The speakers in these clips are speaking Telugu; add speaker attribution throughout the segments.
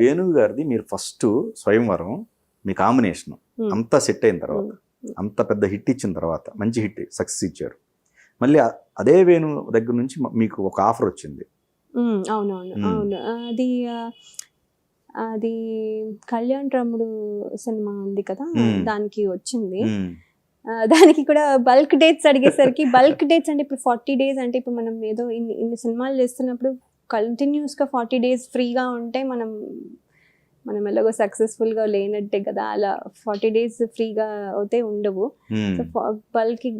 Speaker 1: వేణు గారిది మీరు ఫస్ట్ స్వయంవరం మీ కాంబినేషన్ అంతా సెట్ అయిన తర్వాత అంత పెద్ద హిట్ ఇచ్చిన తర్వాత మంచి హిట్ సక్సెస్ ఇచ్చారు. మళ్ళీ అదే వేణు దగ్గర నుంచి మీకు ఒక ఆఫర్ వచ్చింది.
Speaker 2: అవునవును అవును. అది కళ్యాణ్ రాముడు సినిమా ఉంది కదా, దానికి వచ్చింది. దానికి కూడా బల్క్ డేట్స్ అడిగేసరికి, బల్క్ డేట్స్ అంటే ఇప్పుడు 40 days అంటే ఇప్పుడు మనం ఏదో ఇన్ని సినిమాలు చేస్తున్నప్పుడు కంటిన్యూస్గా 40 days ఫ్రీగా ఉంటే మనం ఎలాగో సక్సెస్ఫుల్గా లేనట్టే కదా. అలా 40 days ఫ్రీగా అయితే ఉండవు. సో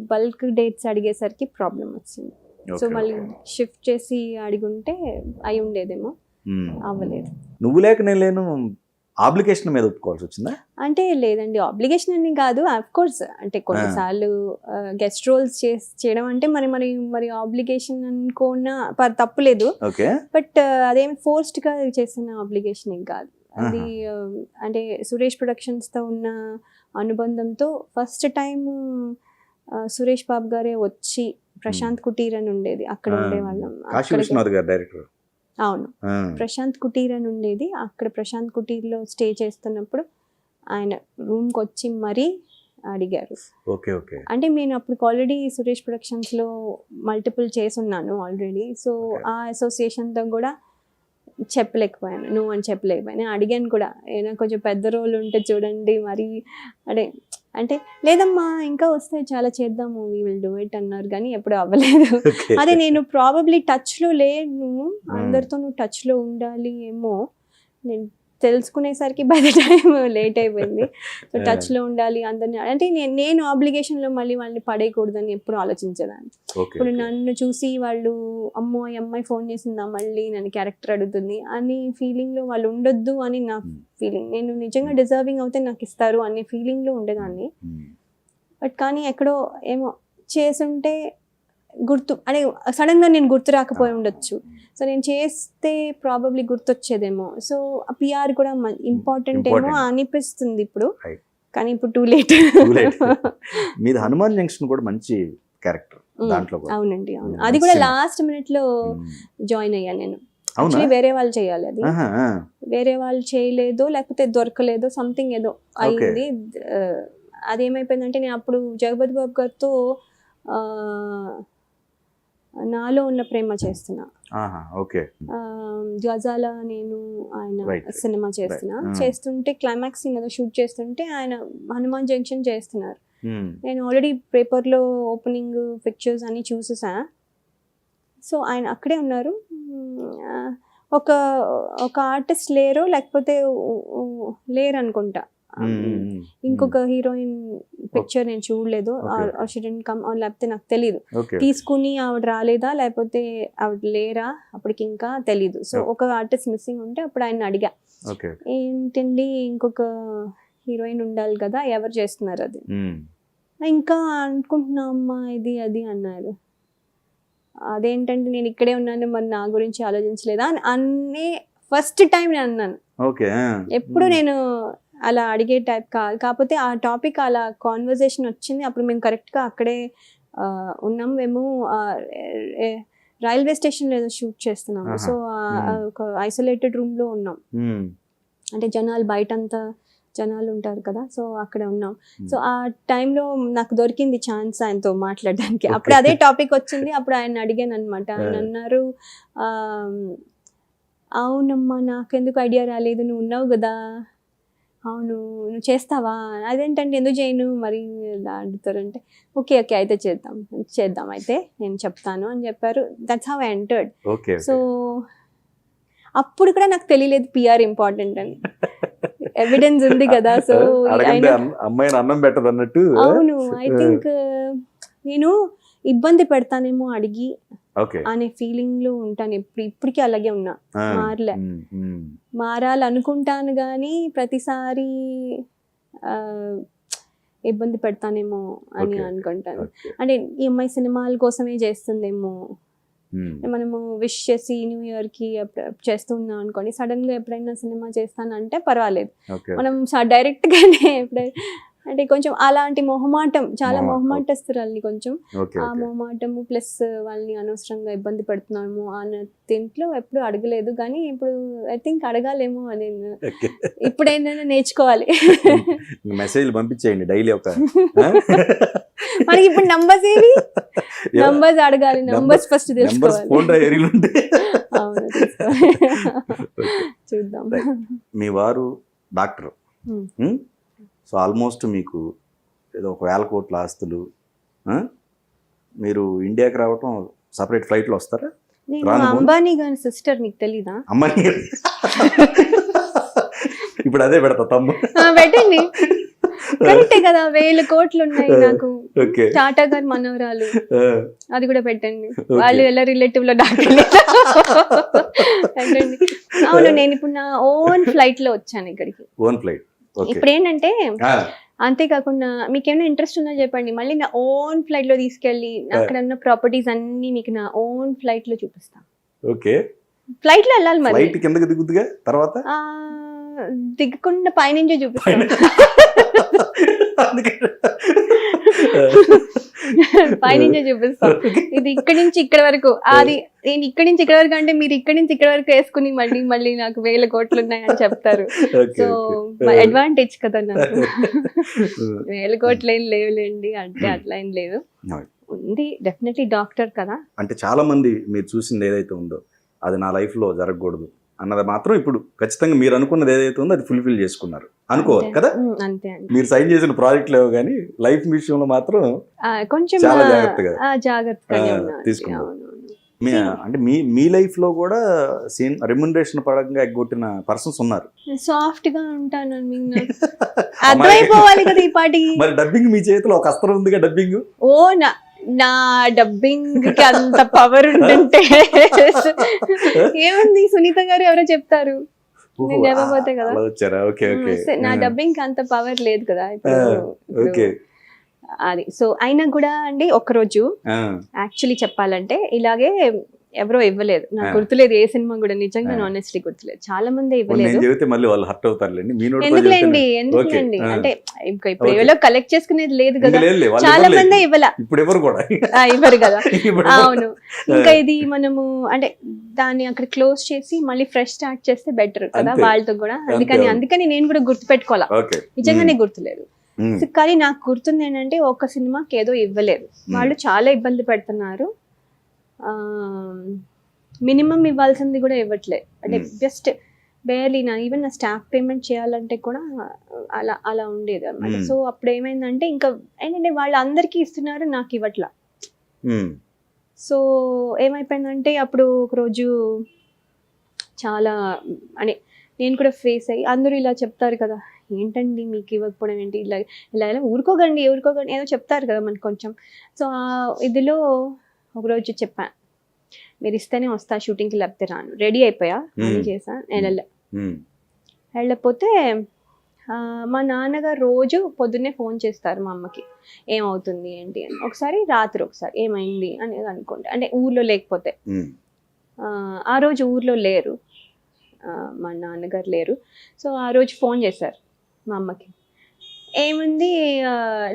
Speaker 2: బల్క్ డేట్స్ అడిగేసరికి ప్రాబ్లం వచ్చింది. సో మళ్ళీ షిఫ్ట్ చేసి అడిగుంటే అయి ఉండేదేమో, అవ్వలేదు.
Speaker 1: నువ్వు లేక నేను లేను ఆబ్లిగేషన్ మీద ఒప్పుకోవాల్సి వచ్చిందా?
Speaker 2: అంటే లేదండి, ఆబ్లిగేషన్ అని కాదు. అఫ్ కోర్స్ అంటే కొన్నిసార్లు గెస్ట్ రోల్స్ చేయడం అంటే మరి ఆబ్లిగేషన్ అనుకోనా తప్పులేదు. బట్ అదేమి ఫోర్స్డ్ గా చేసిన ఆబ్లిగేషన్ ఏం కాదు. అది అంటే సురేష్ ప్రొడక్షన్స్ తో ఉన్న అనుబంధంతో ఫస్ట్ టైం సురేష్ బాబు గారే వచ్చి ప్రశాంత్ కుటీర్ అని ఉండేది, అక్కడ ఉండేవాళ్ళం. అవును, ప్రశాంత్ కుటీర్ అని ఉండేది. అక్కడ ప్రశాంత్ కుటీర్లో స్టే చేస్తున్నప్పుడు ఆయన రూమ్కి వచ్చి మరీ అడిగారు. అంటే నేను అప్పుడు ఆల్రెడీ సురేష్ ప్రొడక్షన్స్లో మల్టిపుల్ చేసున్నాను ఆల్రెడీ. సో ఆ అసోసియేషన్తో కూడా చెప్పలేకపోయాను, నువ్వు అని చెప్పలేకపోయాను. అడిగాను కూడా, ఏదైనా కొంచెం పెద్ద రోల్ ఉంటే చూడండి మరి అంటే లేదమ్మా ఇంకా వస్తే చాలా చేద్దాము, వీ విల్ డూ ఇట్ అన్నారు, కానీ ఎప్పుడు అవ్వలేదు. అదే నేను ప్రాబబ్లీ టచ్లో లేను, అందరితో నువ్వు టచ్లో ఉండాలి ఏమో, నేను తెలుసుకునేసరికి బై ద టైం లేట్ అయిపోయింది. సో టచ్లో ఉండాలి అందరినీ అంటే నేను ఆబ్లిగేషన్లో మళ్ళీ వాళ్ళని పడేయకూడదని ఎప్పుడు ఆలోచించేదాన్ని. ఇప్పుడు నన్ను చూసి వాళ్ళు అమ్మో ఈ అమ్మాయి ఫోన్ చేసిందా మళ్ళీ నన్ను క్యారెక్టర్ అడుగుతుంది అని ఫీలింగ్లో వాళ్ళు ఉండొద్దు అని నా ఫీలింగ్. నేను నిజంగా డిజర్వింగ్ అవుతే నాకు ఇస్తారు అనే ఫీలింగ్లో ఉండేదాన్ని. బట్ కానీ ఎక్కడో ఏమో చేసుంటే గుర్తు అంటే సడన్గా నేను గుర్తు రాకపోయి ఉండొచ్చు. సో నేను చేస్తే ప్రాబబ్లీ గుర్తొచ్చేదేమో. సో ఆ పిఆర్ కూడా ఇంపార్టెంట్ ఏమో అనిపిస్తుంది ఇప్పుడు, కానీ ఇప్పుడు టూ లేట్.
Speaker 1: మీది హనుమాన్ జంక్షన్ కూడా మంచి క్యారెక్టర్ దాంట్లో.
Speaker 2: అవునండి అవును, అది కూడా లాస్ట్ మినిట్ లో జాయిన్ అయ్యాను నేను. యాక్చువల్లీ వేరే వాళ్ళు చేయాలి, అది వేరే వాళ్ళు చేయలేదు లేకపోతే దొరకలేదు, సంథింగ్ ఏదో అయింది. అదేమైపోయిందంటే నేను అప్పుడు జగపతి బాబు గారితో నాలో ఉన్న ప్రేమ చేస్తున్నా, గజాల నేను ఆయన సినిమా చేస్తుంటే క్లైమాక్స్ సీన్ ఏదో షూట్ చేస్తుంటే ఆయన హనుమాన్ జంక్షన్ చేస్తున్నారు. నేను ఆల్రెడీ పేపర్లో ఓపెనింగ్ పిక్చర్స్ అన్ని చూసేసా. సో ఆయన అక్కడే ఉన్నారు. ఒక ఆర్టిస్ట్ లేరు లేకపోతే లేరు అనుకుంటా, ఇంకొక హీరోయిన్ పిక్చర్ నేను చూడలేదు, లేకపోతే నాకు తెలీదు తీసుకుని ఆవిడ రాలేదా లేకపోతే ఆవిడ లేరా అప్పటికి ఇంకా తెలీదు. సో ఒక ఆర్టిస్ట్ మిస్సింగ్ ఉంటే అప్పుడు ఆయన అడిగా, ఏంటండి ఇంకొక హీరోయిన్ ఉండాలి కదా, ఎవరు చేస్తున్నారు అది, ఇంకా అనుకుంటున్నా అమ్మా ఇది అది అన్నారు. అదేంటంటే నేను ఇక్కడే ఉన్నాను మరి నా గురించి ఆలోచించలేదా అని ఫస్ట్ టైం నేను అన్నాను. ఎప్పుడు నేను అలా అడిగే టైప్ కాదు, కాకపోతే ఆ టాపిక్ అలా కాన్వర్జేషన్ వచ్చింది. అప్పుడు మేము కరెక్ట్గా అక్కడే ఉన్నాం, మేము రైల్వే స్టేషన్లో ఏదో షూట్ చేస్తున్నాము. సో ఒక ఐసోలేటెడ్ రూమ్లో ఉన్నాం, అంటే జనాలు బయటంతా జనాలు ఉంటారు కదా, సో అక్కడ ఉన్నాం. సో ఆ టైంలో నాకు దొరికింది ఛాన్స్ ఆయనతో మాట్లాడడానికి. అప్పుడు అదే టాపిక్ వచ్చింది, అప్పుడు ఆయన అడిగాను అనమాట. ఆయన అన్నారు, అవునమ్మా నాకెందుకు ఐడియా రాలేదు, నువ్వు ఉన్నావు కదా, అవును నువ్వు చేస్తావా, అదేంటంటే ఎందుకు చేయను మరి అడుగుతారంటే, ఓకే అయితే చేద్దాం అయితే నేను చెప్తాను అని చెప్పారు. That's how I entered. So అప్పుడు కూడా నాకు తెలియలేదు పిఆర్ ఇంపార్టెంట్ అని, ఎవిడెన్స్ ఉంది కదా. సో అవును, ఐ థింక్ నేను ఇబ్బంది పెడతానేమో అడిగి అనే ఫీలింగ్ లో ఉంటాను ఇప్పటికీ అలాగే ఉన్నా, మారాలనుకుంటాను కానీ ప్రతిసారి ఇబ్బంది పెడతానేమో అని అనుకుంటాను. అంటే ఈ అమ్మాయి సినిమాల కోసమే చేస్తుందేమో, మనము విష్ చేసి న్యూ ఇయర్ కి చేస్తున్నాం అనుకోండి, సడన్ గా ఎప్పుడైనా సినిమా చేస్తానంటే పర్వాలేదు, మనం డైరెక్ట్ గానే అంటే కొంచెం అలాంటి మొహమాటం, చాలా
Speaker 1: మొహమాటం.
Speaker 2: మొహమాటస్తురాల్ని కొంచెం.
Speaker 1: ఓకే
Speaker 2: ఆ మొహమాటము ప్లస్ వాళ్ళని అనవసరంగా ఇబ్బంది పెడుతున్నాము అన్న దీంట్లో ఎప్పుడు అడగలేదు. కానీ ఇప్పుడు ఐ థింక్ అడగాలేమో అని
Speaker 1: ఓకే.
Speaker 2: ఇప్పుడు ఏంటంటే నేర్చుకోవాలి.
Speaker 1: మెసేజ్లు పంపించేయండి డైలీ ఒక
Speaker 2: మనకి ఇప్పుడు నంబర్స్ ఏవి, నంబర్స్ అడగాలి, నంబర్స్ ఫస్ట్
Speaker 1: నెంబర్స్
Speaker 2: తెలుసుకోవాలి.
Speaker 1: ఫోన్ డైరీలు ఉంటే
Speaker 2: అవును, తీసుకోవాలి. చూద్దాం.
Speaker 1: మీ వారు డాక్టర్,
Speaker 2: Hmm.
Speaker 1: సో ఆల్మోస్ట్ మీకు ఏదో 1,000 కోట్ల ఆస్తులు, ఆ? మీరు ఇండియాకి రావటం సపరేట్ ఫ్లైట్లో వస్తారా?
Speaker 2: నేను
Speaker 1: రాను పోను?
Speaker 2: అంబానీ గారి సిస్టర్, నీకు తెలీదా?
Speaker 1: అమ్మాయి ఇప్పుడు అదే పెడతా తమ్ము.
Speaker 2: పెట్టండి, కరెక్టే కదా, 1,000 కోట్లు ఉన్నాయి నాకు.
Speaker 1: ఓకే.
Speaker 2: టాటా గారి మనవరాలు, అది కూడా పెట్టండి.
Speaker 1: Okay.
Speaker 2: వాళ్ళు ఎలా రిలేటివ్ లో డాక్టర్ పెట్టండి. అవును, నేను ఇప్పుడు నా ఓన్ ఫ్లైట్ లో వచ్చాను ఇక్కడికి.
Speaker 1: Own flight. ఓకే.
Speaker 2: ఇప్పుడు ఏంటంటే అంతేకాకుండా మీకు ఏమైనా ఇంట్రెస్ట్ ఉందో చెప్పండి, మళ్ళీ నా ఓన్ ఫ్లైట్ లో తీసుకెళ్ళి అక్కడ ఉన్న ప్రాపర్టీస్ అన్ని మీకు నా ఓన్ ఫ్లైట్ లో చూపిస్తాను.
Speaker 1: ఓకే.
Speaker 2: ఫ్లైట్ లో వెళ్ళాలి మరి.
Speaker 1: ఫ్లైట్ కిందకి దిగుద్దుగా తర్వాత
Speaker 2: ఆ, దిగకుండా పైనుంచే చూపిస్తాను. పైనుంచే చూపిస్తాం. ఇది ఇక్కడి నుంచి ఇక్కడ వరకు, అది నేను ఇక్కడి నుంచి ఇక్కడ వరకు అంటే మీరు ఇక్కడి నుంచి ఇక్కడ వరకు వేసుకుని మళ్ళీ మళ్ళీ నాకు 1,000 కోట్లు ఉన్నాయని చెప్తారు. సో అడ్వాంటేజ్ కదా నాకు. 1,000 కోట్లు ఏం లేవులేండి అంటే అట్లా ఏం లేదు, ఉంది డెఫినెట్లీ డాక్టర్ కదా.
Speaker 1: అంటే చాలా మంది మీరు చూసింది ఏదైతే ఉందో అది నా లైఫ్ లో జరగకూడదు అన్నది మాత్రం ఇప్పుడు ఖచ్చితంగా మీరు అనుకున్నది ఏదైతే ఉందో అది ఫుల్ఫిల్ చేసుకున్నారు అనుకోవాలి కదా.
Speaker 2: అంతే అండి.
Speaker 1: మీరు సైన్ చేసిన ప్రాజెక్ట్ లేవు కానీ లైఫ్ విషయంలో మాత్రం
Speaker 2: కొంచెం
Speaker 1: చాలా జాగ్రత్తగా
Speaker 2: జాగ్రత్తగా
Speaker 1: తీసుకున్నారు. అంటే మీ లైఫ్ లో కూడా సేమ్ రెమ్యునరేషన్ పరంగా ఎగ్గొట్టిన పర్సన్స్ ఉన్నారు.
Speaker 2: సాఫ్ట్ గా ఉంటాను, అర్థమైపోవాలి కదా ఈ పాటికి.
Speaker 1: మరి డబ్బింగ్ మీ చేతిలో ఒక అస్త్రం ఉందిగా డబ్బింగ్.
Speaker 2: ఓ నా డబ్బింగ్ కి అంత పవర్ ఉంటుంటే ఏముంది, సునీత గారు ఎవరో చెప్తారు, నేను చెప్పబోతే కదా.
Speaker 1: వచ్చారా? Okay okay.
Speaker 2: నా డబ్బింగ్ కి అంత పవర్ లేదు కదా ఇప్పుడు. అది సో అయినా కూడా అండి, ఒకరోజు యాక్చువల్లీ చెప్పాలంటే ఇలాగే ఎవరో ఇవ్వలేదు, నాకు గుర్తులేదు ఏ సినిమా కూడా, నిజంగా ఆనెస్ట్లీ గుర్తులేదు. చాలా మంది ఇవ్వలేదు. ఎందుకులేండి ఎందుకులేండి, అంటే ఇప్పుడు ఎవరో కలెక్ట్ చేసుకునేది లేదు కదా, చాలా మంది ఇవ్వరు కదా. అవును, ఇంకా ఇది మనము అంటే దాన్ని అక్కడ క్లోజ్ చేసి మళ్ళీ ఫ్రెష్ స్టార్ట్ చేస్తే బెటర్ కదా వాళ్ళతో కూడా. అందుకని నేను కూడా గుర్తు పెట్టుకోవాలా, నిజంగానే గుర్తులేదు. కానీ నాకు గుర్తుంది ఏంటంటే ఒక సినిమాకి ఏదో ఇవ్వలేదు, వాళ్ళు చాలా ఇబ్బంది పెడుతున్నారు, మినిమం ఇవ్వాల్సింది కూడా ఇవ్వట్లేదు. అంటే జస్ట్ బేర్లీ ఈవెన్ నా స్టాఫ్ పేమెంట్ చేయాలంటే కూడా అలా ఉండేది అన్నమాట. సో అప్పుడు ఏమైందంటే ఇంకా ఏంటంటే వాళ్ళు అందరికీ ఇస్తున్నారు, నాకు ఇవ్వట్లా. సో ఏమైపోయిందంటే అప్పుడు ఒకరోజు చాలా అంటే నేను కూడా ఫేస్ అయ్యి, అందరూ ఇలా చెప్తారు కదా, ఏంటండి మీకు ఇవ్వకపోవడం ఏంటి, ఇలా ఇలా ఇలా ఊరుకోగండి ఏదో చెప్తారు కదా మనకు కొంచెం. సో ఇదిలో ఒకరోజు చెప్పాను, మీరు ఇస్తేనే వస్తా షూటింగ్కి, లేకపోతే రాను. రెడీ అయిపోయా, అని చేసా, నేను వెళ్ళకపోతే మా నాన్నగారు రోజు పొద్దున్నే ఫోన్ చేస్తారు మా అమ్మకి, ఏమవుతుంది ఏంటి అని. ఒకసారి రాత్రి ఒకసారి ఏమైంది అనేది అనుకోండి, అంటే ఊర్లో లేకపోతే. ఆ రోజు ఊర్లో లేరు, మా నాన్నగారు లేరు. సో ఆ రోజు ఫోన్ చేశారు మా అమ్మకి, ఏముంది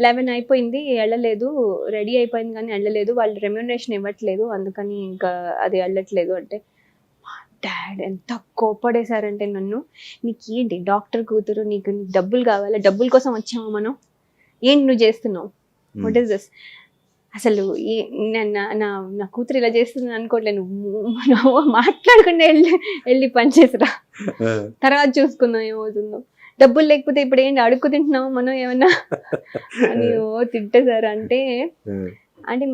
Speaker 2: 11 అయిపోయింది వెళ్ళలేదు, రెడీ అయిపోయింది కానీ వెళ్ళలేదు, వాళ్ళు రెమ్యూనరేషన్ ఇవ్వట్లేదు అందుకని ఇంకా అది వెళ్ళట్లేదు అంటే. డాడ్ ఎంత కోపడేశారంటే నన్ను, నీకు ఏంటి డాక్టర్ కూతురు, నీకు డబ్బులు కావాలా, డబ్బుల కోసం వచ్చావా మనం, ఏంటి నువ్వు చేస్తున్నావు, వాట్ ఈస్ దిస్, అసలు నా కూతురు ఇలా చేస్తుంది అనుకోవట్లేదు, నువ్వు మాట్లాడకుండా వెళ్ళి పనిచేసిరా, తర్వాత చూసుకుందాం ఏమవుతుందో, డబ్బులు లేకపోతే ఇప్పుడు ఏంటి అడుక్కు తింటున్నావు మనం ఏమన్నా అని తిట్టేశారు. అంటే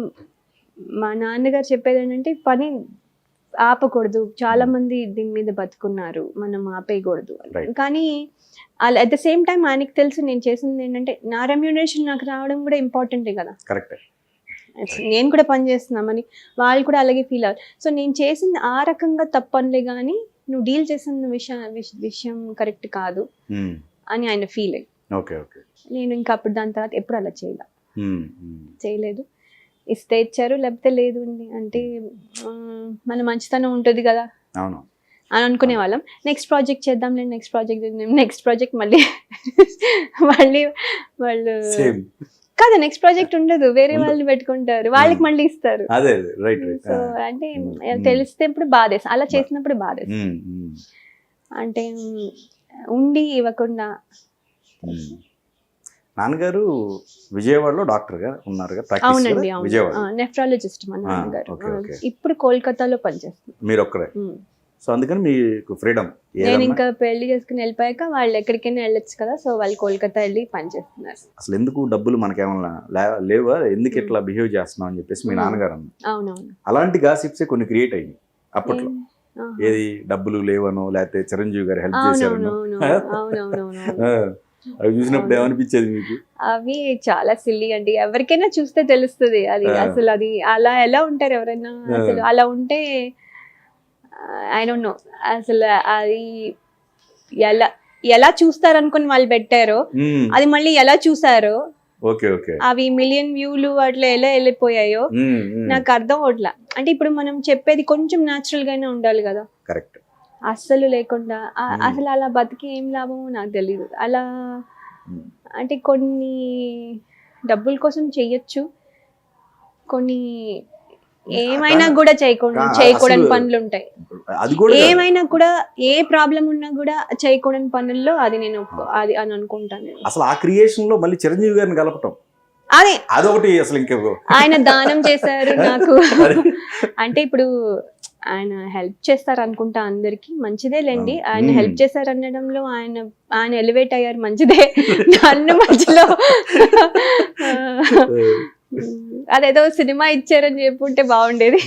Speaker 2: మా నాన్నగారు చెప్పేది ఏంటంటే పని ఆపకూడదు, చాలా మంది దీని మీద బతుకున్నారు, మనం ఆపేయకూడదు. కానీ అట్ ద సేమ్ టైం ఆయనకి తెలుసు నేను చేసింది ఏంటంటే నా రెమ్యూనరేషన్ నాకు రావడం కూడా ఇంపార్టెంటే కదా, నేను కూడా పని చేస్తున్నామని వాళ్ళు కూడా అలాగే ఫీల్ అవ్వాలి. సో నేను చేసింది ఆ రకంగా తప్పనిలే కానీ నువ్వు డీల్ చేసిన విషయం కరెక్ట్ కాదు అని ఆయన ఫీలింగ్. నేను ఇంకా అప్పుడు దాని తర్వాత ఎప్పుడు అలా చేయలేదు. ఇస్తే ఇచ్చారు, లేకపోతే లేదు. అంటే మన మంచితనం ఉంటుంది కదా, అని అనుకునే వాళ్ళం. నెక్స్ట్ ప్రాజెక్ట్ చేద్దాంలే, నెక్స్ట్ ప్రాజెక్ట్ మళ్ళీ మళ్ళీ వాళ్ళు కాదు, నెక్స్ట్ ప్రాజెక్ట్ ఉండదు, వేరే వాళ్ళు పెట్టుకుంటారు, వాళ్ళకి మళ్ళీ ఇస్తారు.
Speaker 1: అదే రైట్.
Speaker 2: సో అంటే తెలిస్తే ఇప్పుడు బాధేసి, అలా చేసినప్పుడు బాధేసి, అంటే ఉండి ఇవ్వకుండా.
Speaker 1: నాన్నగారు విజయవాడలో డాక్టర్ గా ఉన్నారు కదా?
Speaker 2: అవునండి,
Speaker 1: విజయవాడ
Speaker 2: నెఫ్రాలజిస్ట్ మా నాన్నగారు. ఇప్పుడు కోల్కతాలో పనిచేస్తారు.
Speaker 1: మీరు ఒక్కరే, సో అందుకని మీకు ఫ్రీడమ్.
Speaker 2: నేను ఇంకా పెళ్లి చేసుకుని వెళ్ళిపోయాక వాళ్ళు ఎక్కడికైనా వెళ్ళొచ్చు కదా, సో వాళ్ళు కోల్కతా వెళ్ళి పనిచేస్తున్నారు.
Speaker 1: అసలు ఎందుకు డబ్బులు మనకేమన్నా లేవా, ఎందుకు ఇట్లా బిహేవ్ చేస్తున్నాం అని చెప్పేసి మీ నాన్నగారు అన్నారు.
Speaker 2: అవునవును,
Speaker 1: అలాంటి గాసిప్సే కొన్ని క్రియేట్ అయ్యాయి అప్పట్లో. ఏది డబ్బులు లేవనో, లేకపోతే చిరంజీవి గారు హెల్ప్ చేశారనో, అవి చూసినప్పుడు ఏమనిపించేది మీకు?
Speaker 2: అవి చాలా సిల్లీ అండి, ఎవరికైనా చూస్తే తెలుస్తుంది అది. అసలు అది అలా ఎలా ఉంటారు ఎవరైనా, అసలు అలా ఉంటే ఐ డోంట్ నో అసలు అది ఎలా ఎలా చూస్తారు అనుకుని వాళ్ళు పెట్టారో, అది మళ్ళీ ఎలా చూసారో, అవి మిలియన్ వ్యూలు అట్లా ఎలా వెళ్ళిపోయాయో నాకు అర్థం అవట్లా. అంటే ఇప్పుడు మనం చెప్పేది కొంచెం న్యాచురల్ గానే ఉండాలి కదా.
Speaker 1: కరెక్ట్.
Speaker 2: అస్సలు లేకుండా అసలు అలా బతికి ఏం లాభమో నాకు తెలీదు. అలా అంటే కొన్ని డబ్బుల కోసం చెయ్యొచ్చు, కొన్ని ఏమైనా కూడా చేయకూడని పనులు ఉంటాయి. ఏమైనా కూడా ఏ ప్రాబ్లం ఉన్నా కూడా చేయకూడని పనుల్లో అది నేను అది అని అనుకుంటాను.
Speaker 1: అసలు ఆ క్రియేషన్ లో మళ్ళీ చిరంజీవి గారిని కలపటం
Speaker 2: అదే
Speaker 1: అదొకటి. అసలు
Speaker 2: ఆయన దానం చేశారు నాకు. అంటే ఇప్పుడు ఆయన హెల్ప్ చేస్తారు అనుకుంటా, అందరికి మంచిదే లేండి. ఆయన హెల్ప్ చేశారు అనడంలో ఆయన ఎలివేట్ అయ్యారు, మంచిదే. నన్ను మధ్యలో అదేదో సినిమా ఇచ్చారని చెప్పుంటే బాగుండేది.